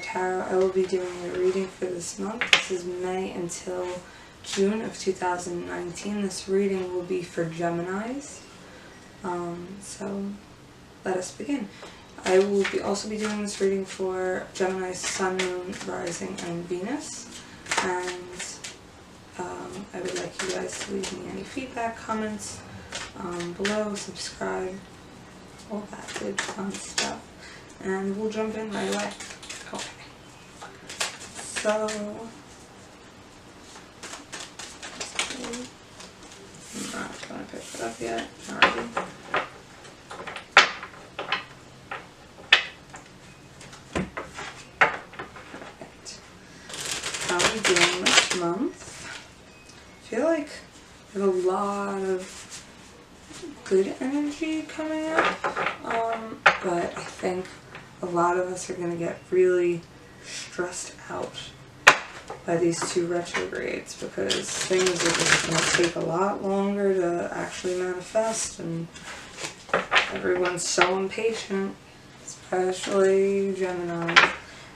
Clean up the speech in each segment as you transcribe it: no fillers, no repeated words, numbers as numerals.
Tarot. I will be doing a reading for this month. This is May until June of 2019. This reading will be for Geminis. So let us begin. I will also be doing this reading for Gemini's Sun, Moon, Rising, and Venus. And I would like you guys to leave me any feedback, comments below, subscribe, all that good fun stuff. And we'll jump in right away. Okay. So, I'm not going to pick it up yet. Already. Right. How are we doing this month? I feel like there's a lot of good energy coming up, but I think a lot of us are going to get really stressed out by these two retrogrades because things are just going to take a lot longer to actually manifest, and everyone's so impatient, especially Gemini,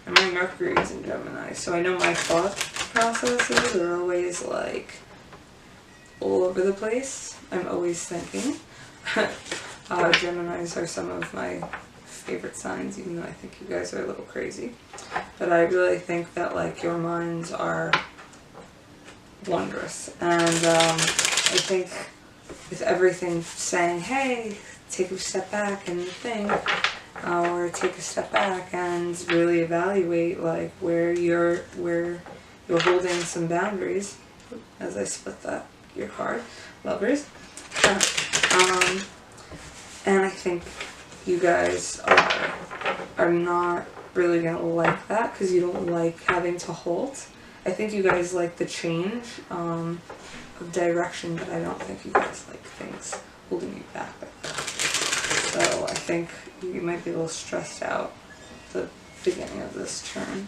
and my Mercury is in Gemini, so I know my thought processes are always like all over the place. I'm always thinking. Geminis are some of my favorite signs, even though I think you guys are a little crazy. But I really think that, like, your minds are wondrous. And I think with everything saying, hey, take a step back and think, or take a step back and really evaluate, like, where you're holding some boundaries, as I split your card, Lovers. And I think you guys are not really going to like that because you don't like having to halt. I think you guys like the change of direction, but I don't think you guys like things holding you back like that. So I think you might be a little stressed out at the beginning of this turn.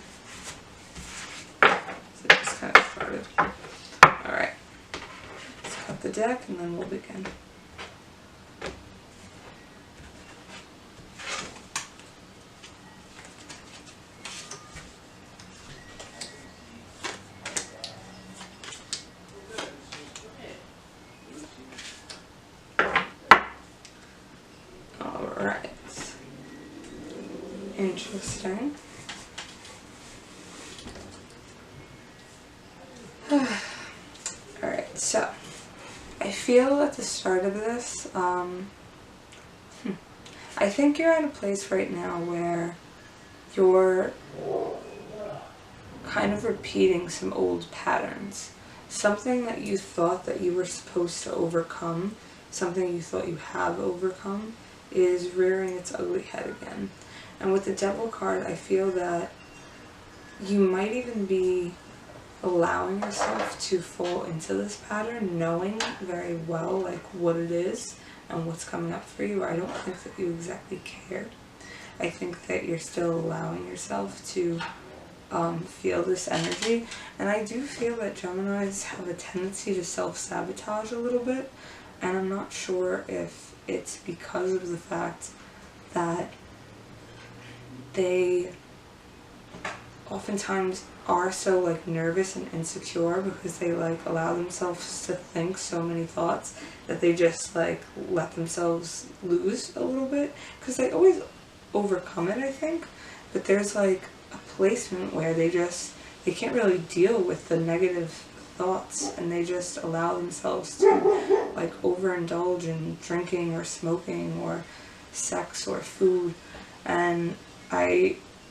So it just kind of started. Alright. Let's cut the deck and then we'll begin. Alright. Interesting. Alright, so I feel at the start of this, I think you're at a place right now where you're kind of repeating some old patterns. Something that you thought that you were supposed to overcome, something you thought you have overcome, is rearing its ugly head again. And with the Devil card, I feel that you might even be allowing yourself to fall into this pattern, knowing very well like what it is and what's coming up for you. I don't think that you exactly care. I think that you're still allowing yourself to feel this energy. And I do feel that Geminis have a tendency to self-sabotage a little bit, and I'm not sure if it's because of the fact that they oftentimes are so like nervous and insecure because they like allow themselves to think so many thoughts that they just like let themselves lose a little bit, because they always overcome it, I think, but there's like a placement where they can't really deal with the negative thoughts, and they just allow themselves to like overindulge in drinking or smoking or sex or food. And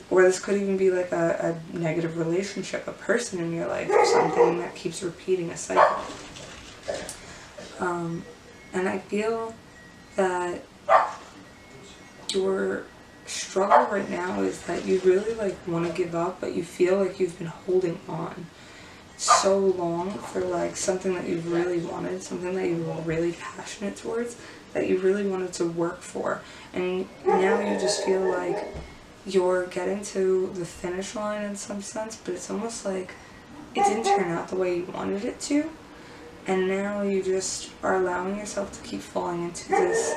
or this could even be like a negative relationship, a person in your life, or something that keeps repeating a cycle. And I feel that your struggle right now is that you really like want to give up, but you feel like you've been holding on so long for like something that you really wanted, something that you were really passionate towards, that you really wanted to work for, and now you just feel like you're getting to the finish line in some sense, but it's almost like it didn't turn out the way you wanted it to, and now you just are allowing yourself to keep falling into this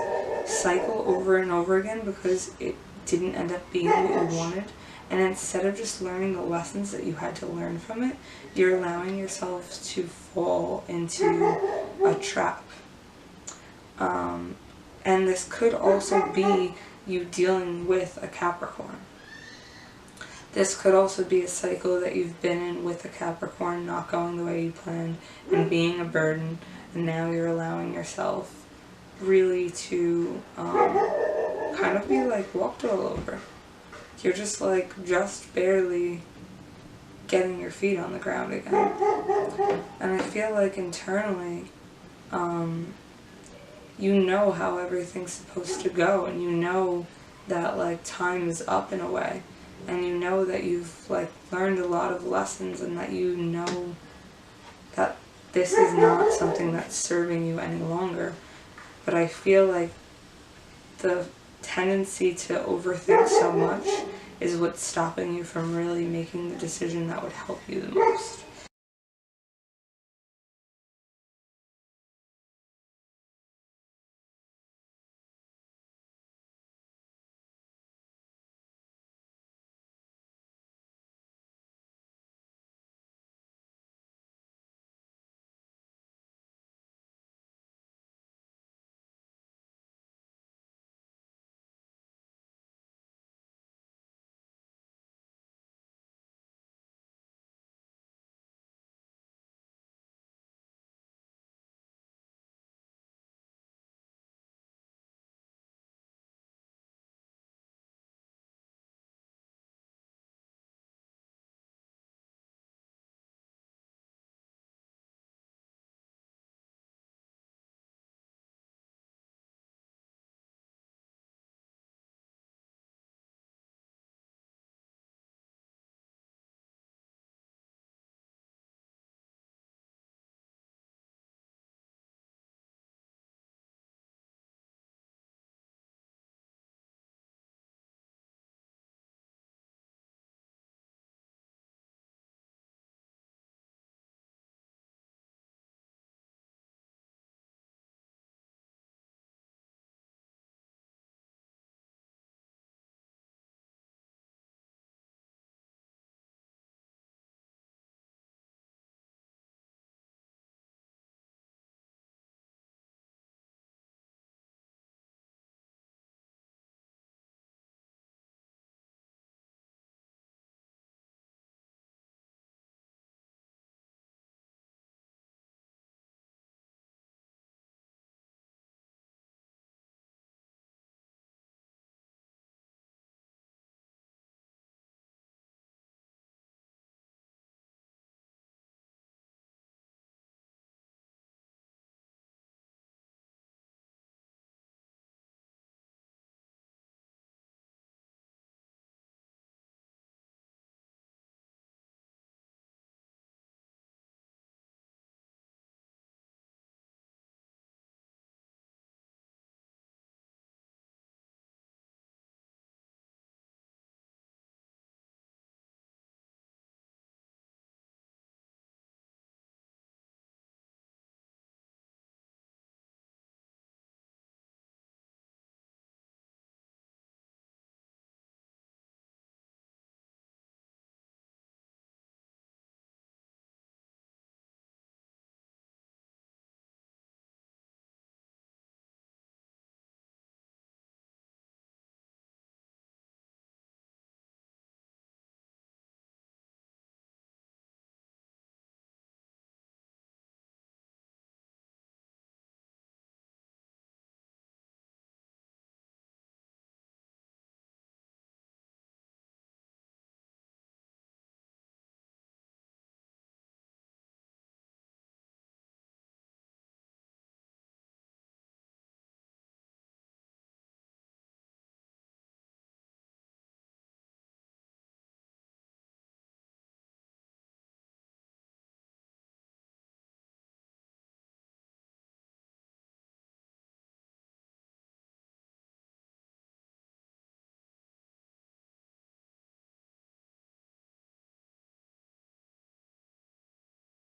cycle over and over again because it didn't end up being what you wanted, And instead of just learning the lessons that you had to learn from it, you're allowing yourself to fall into a trap. And this could also be you dealing with a Capricorn. This could also be a cycle that you've been in with a Capricorn not going the way you planned and being a burden, and now you're allowing yourself really to kind of be like walked all over. You're just like just barely getting your feet on the ground again. And I feel like internally, you know how everything's supposed to go, and you know that like time is up in a way, and you know that you've like learned a lot of lessons, and that you know that this is not something that's serving you any longer. But I feel like the tendency to overthink so much is what's stopping you from really making the decision that would help you the most.